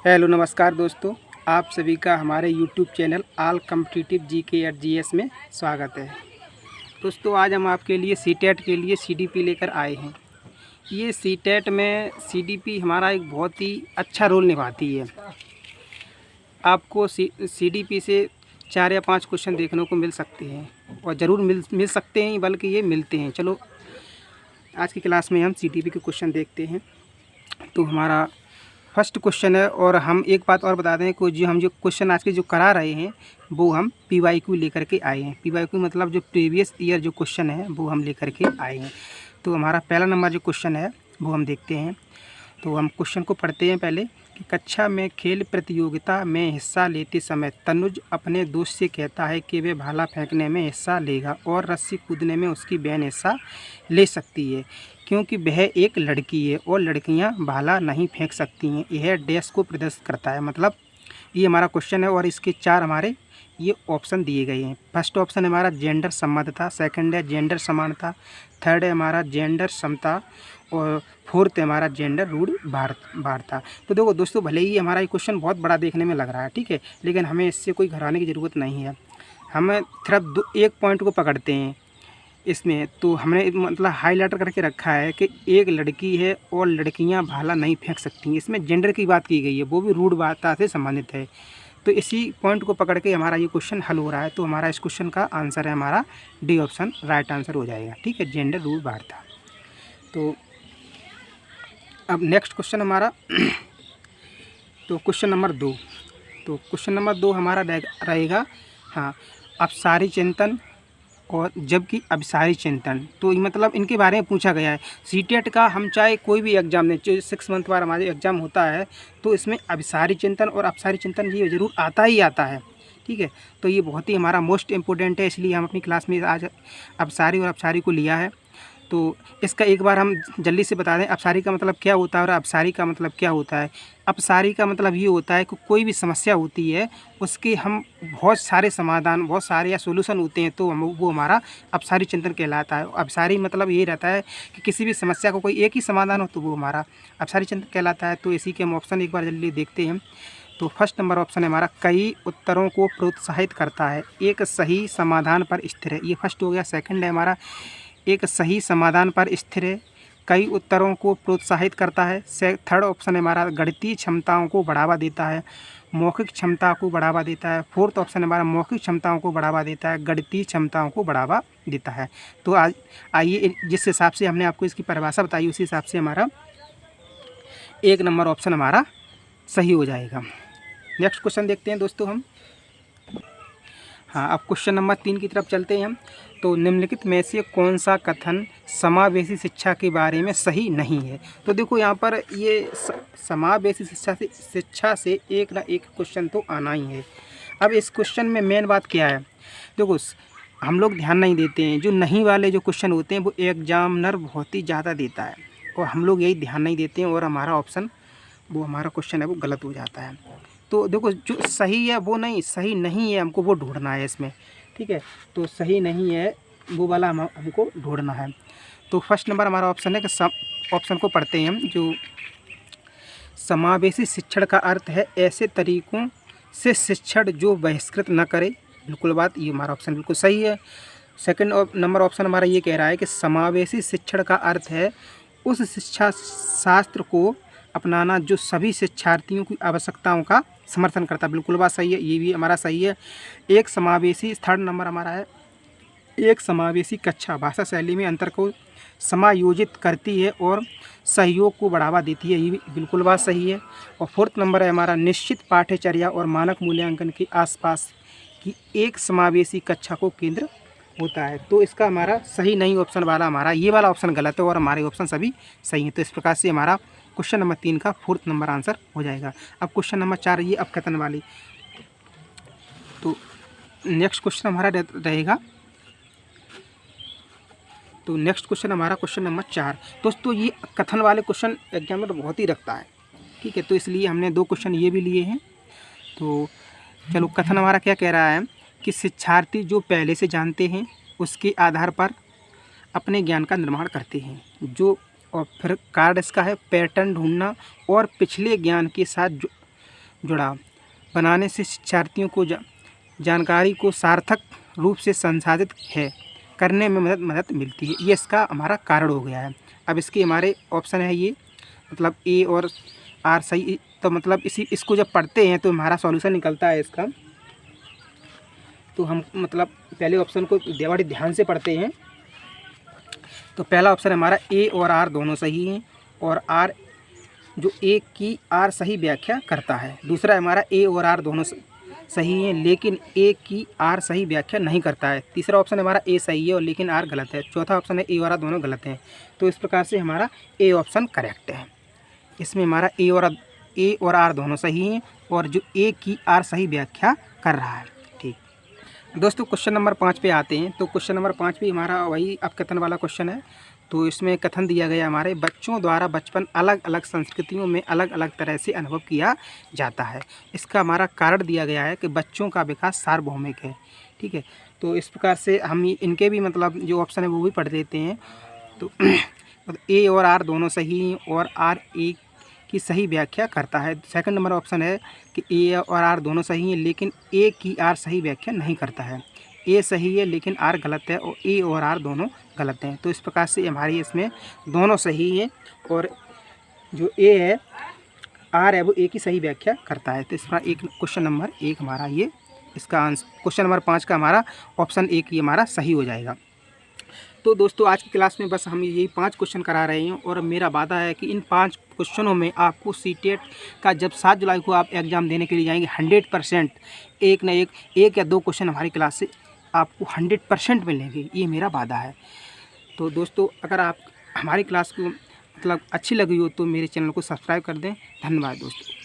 Hello नमस्कार दोस्तों, आप सभी का हमारे YouTube channel all competitive GK@GS में स्वागत है। दोस्तों आज हम आपके लिए सीटेट के लिए CDP लेकर आए हैं। ये सीटेट में CDP हमारा एक बहुत ही अच्छा रोल निभाती है। आपको CDP से 4 या 5 क्वेश्चन देखने को मिल सकते हैं और ज़रूर मिल सकते हैं, बल्कि ये मिलते हैं। चलो आज की क्लास में हम CDP के क्वेश्चन देखते हैं। तो हमारा फर्स्ट क्वेश्चन है, और हम एक बात और बता दें कि जो क्वेश्चन आज के जो करा रहे हैं वो हम PYQ लेकर के आए हैं। PYQ मतलब जो प्रीवियस ईयर जो क्वेश्चन है वो हम लेकर के आए हैं। तो हमारा पहला नंबर जो क्वेश्चन है वो हम देखते हैं। तो हम क्वेश्चन को पढ़ते हैं पहले कि कक्षा में खेल प्रतियोगिता में हिस्सा लेते समय तनुज अपने दोस्त से कहता है कि वह भाला फेंकने में हिस्सा लेगा और रस्सी कूदने में उसकी बहन हिस्सा ले सकती है, क्योंकि वह एक लड़की है और लड़कियां भाला नहीं फेंक सकती हैं। यह डैश को प्रदर्शित करता है। मतलब ये हमारा क्वेश्चन है और इसके 4 हमारे ये ऑप्शन दिए गए हैं। फर्स्ट ऑप्शन हमारा जेंडर सम्मतता, सेकंड है जेंडर समानता, थर्ड है हमारा जेंडर समता और फोर्थ है हमारा जेंडर रूढ़िवादिता। तो देखो दोस्तों, भले ही हमारा ये क्वेश्चन बहुत बड़ा देखने में लग रहा है, ठीक है, लेकिन हमें इससे कोई घबराने की ज़रूरत नहीं है। हमें सिर्फ एक पॉइंट को पकड़ते हैं इसमें। तो हमने मतलब हाईलाइटर करके रखा है कि एक लड़की है और लड़कियां भाला नहीं फेंक सकती। इसमें जेंडर की बात की गई है, वो भी रूढ़िवादिता से संबंधित है। तो इसी पॉइंट को पकड़ के हमारा ये क्वेश्चन हल हो रहा है। तो हमारा इस क्वेश्चन का आंसर है हमारा डी ऑप्शन, राइट आंसर हो जाएगा, ठीक है, जेंडर रूढ़िवादिता। तो अब नेक्स्ट क्वेश्चन हमारा तो क्वेश्चन नंबर 2। तो क्वेश्चन नंबर 2 हमारा रहेगा हाँ, अपसारी चिंतन और जबकि अभिसारी चिंतन। तो ये मतलब इनके बारे में पूछा गया है। सीटेट का हम चाहे कोई भी एग्ज़ाम दें, चाहे 6 मंथ बाद हमारे एग्ज़ाम होता है, तो इसमें अभिसारी चिंतन और अपसारी चिंतन ये ज़रूर आता ही आता है, ठीक है। तो ये बहुत ही हमारा मोस्ट इम्पोर्टेंट है, इसलिए हम अपनी क्लास में आज अपसारी और अपसारी को लिया है। तो इसका एक बार हम जल्दी से बता दें, अपसारी का मतलब क्या होता है और अपसारी का मतलब क्या होता है। अपसारी का मतलब ये होता है कि कोई भी समस्या होती है उसके हम बहुत सारे समाधान, बहुत सारे या सोल्यूशन होते हैं, तो हम वो हमारा अपसारी चिंतन कहलाता है। अपसारी मतलब यही रहता है कि किसी भी समस्या को कोई एक ही समाधान हो, तो वो हमारा अपसारी चिंतन कहलाता है। तो इसी के हम ऑप्शन एक बार जल्दी देखते हैं। तो फर्स्ट नंबर ऑप्शन है हमारा कई उत्तरों को प्रोत्साहित करता है, एक सही समाधान पर स्थिर है। ये फर्स्ट हो गया। सेकंड है हमारा एक सही समाधान पर स्थिर है, कई उत्तरों को प्रोत्साहित करता है। थर्ड ऑप्शन है हमारा गणितीय क्षमताओं को बढ़ावा देता है, मौखिक क्षमता को बढ़ावा देता है। फोर्थ ऑप्शन हमारा मौखिक क्षमताओं को बढ़ावा देता है, गणितीय क्षमताओं को बढ़ावा देता है। तो आज आइए जिस हिसाब से हमने आपको इसकी परिभाषा बताई उसी हिसाब से हमारा 1 नंबर ऑप्शन हमारा सही हो जाएगा। नेक्स्ट क्वेश्चन देखते हैं दोस्तों हम। हाँ, अब क्वेश्चन नंबर 3 की तरफ चलते हैं हम। तो निम्नलिखित में से कौन सा कथन समावेशी शिक्षा के बारे में सही नहीं है। तो देखो यहाँ पर ये समावेशी शिक्षा से एक ना एक क्वेश्चन तो आना ही है। अब इस क्वेश्चन में मेन बात क्या है, देखो हम लोग ध्यान नहीं देते हैं। जो नहीं वाले जो क्वेश्चन होते हैं वो एग्जामिनर बहुत ही ज़्यादा देता है और हम लोग यही ध्यान नहीं देते हैं और हमारा ऑप्शन वो हमारा क्वेश्चन है वो गलत हो जाता है। तो देखो जो सही है वो नहीं, सही नहीं है हमको वो ढूंढना है इसमें, ठीक है। तो सही नहीं है वो वाला हमको ढूंढना है। तो फर्स्ट नंबर हमारा ऑप्शन है कि ऑप्शन को पढ़ते हैं हम। जो समावेशी शिक्षण का अर्थ है ऐसे तरीकों से शिक्षण जो बहिष्कृत न करे। बिल्कुल बात, ये हमारा ऑप्शन बिल्कुल सही है। सेकंड नंबर ऑप्शन हमारा ये कह रहा है कि समावेशी शिक्षण का अर्थ है उस शिक्षा शास्त्र को अपनाना जो सभी शिक्षार्थियों की आवश्यकताओं का समर्थन करता है। बिल्कुल बात सही है, ये भी हमारा सही है। एक समावेशी, थर्ड नंबर हमारा है, एक समावेशी कक्षा भाषा शैली में अंतर को समायोजित करती है और सहयोग को बढ़ावा देती है। ये भी बिल्कुल बात सही है। और फोर्थ नंबर है हमारा निश्चित पाठ्यचर्या और मानक मूल्यांकन के आसपास की एक समावेशी कक्षा को केंद्र होता है। तो इसका हमारा सही नहीं ऑप्शन वाला हमारा ये वाला ऑप्शन गलत है और हमारे ऑप्शन सभी सही हैं। तो इस प्रकार से हमारा क्वेश्चन नंबर 3 का फोर्थ नंबर आंसर हो जाएगा। अब क्वेश्चन नंबर 4 ये अपकथन वाली। तो नेक्स्ट क्वेश्चन हमारा रहेगा। तो नेक्स्ट क्वेश्चन हमारा क्वेश्चन नंबर 4। दोस्तों ये कथन वाले क्वेश्चन एग्जामिनर बहुत ही रखता है, ठीक है, तो इसलिए हमने 2 क्वेश्चन ये भी लिए हैं। तो चलो कथन हमारा क्या कह रहा है कि शिक्षार्थी जो पहले से जानते हैं उसके आधार पर अपने ज्ञान का निर्माण करते हैं। जो और फिर कार्ड इसका है पैटर्न ढूंढना और पिछले ज्ञान के साथ जुड़ाव बनाने से शिक्षार्थियों को जानकारी को सार्थक रूप से संसाधित है करने में मदद मिलती है। ये इसका हमारा कारण हो गया है। अब इसके हमारे ऑप्शन है ये, मतलब ए और आर सही। तो मतलब इसको जब पढ़ते हैं तो हमारा सॉल्यूशन निकलता है इसका। तो हम मतलब पहले ऑप्शन को बड़े ध्यान से पढ़ते हैं। तो पहला ऑप्शन हमारा ए और आर दोनों सही हैं, और आर जो ए की आर सही व्याख्या करता है। दूसरा हमारा ए और आर दोनों सही हैं लेकिन ए की आर सही व्याख्या नहीं करता है। तीसरा ऑप्शन हमारा ए सही है और लेकिन आर गलत है। चौथा ऑप्शन है ए और आर दोनों गलत हैं। तो इस प्रकार से हमारा ए ऑप्शन करेक्ट है। इसमें हमारा ए और आर दोनों सही हैं और जो ए की आर सही व्याख्या कर रहा है। ठीक दोस्तों, क्वेश्चन नंबर 5 पे आते हैं। तो क्वेश्चन नंबर 5 भी हमारा वही अपकथन वाला क्वेश्चन है। तो इसमें कथन दिया गया हमारे बच्चों द्वारा बचपन अलग अलग संस्कृतियों में अलग अलग तरह से अनुभव किया जाता है। इसका हमारा कारण दिया गया है कि बच्चों का विकास सार्वभौमिक है। ठीक है, तो इस प्रकार से हम इनके भी मतलब जो ऑप्शन है वो भी पढ़ देते हैं। तो ए और आर दोनों सही और आर ए की सही व्याख्या करता है। सेकंड नंबर ऑप्शन है कि ए और आर दोनों सही हैं लेकिन ए की आर सही व्याख्या नहीं करता है। ए सही है लेकिन आर गलत है और ए और आर दोनों गलत हैं। तो इस प्रकार से हमारी इसमें दोनों सही हैं और जो ए है आर है वो ए की सही व्याख्या करता है। तो इसका एक क्वेश्चन नंबर 1 हमारा ये इसका आंसर, क्वेश्चन नंबर 5 का हमारा ऑप्शन 1 ये हमारा सही हो जाएगा। तो दोस्तों आज की क्लास में बस हम यही 5 क्वेश्चन करा रहे हैं और मेरा वादा है कि इन 5 क्वेश्चनों में आपको सीटेट का जब 7 जुलाई को आप एग्ज़ाम देने के लिए जाएंगे 100% एक या दो क्वेश्चन हमारी क्लास से आपको 100% मिलेंगे, ये मेरा वादा है। तो दोस्तों अगर आप हमारी क्लास को मतलब अच्छी लगी हो तो मेरे चैनल को सब्सक्राइब कर दें। धन्यवाद दोस्तों।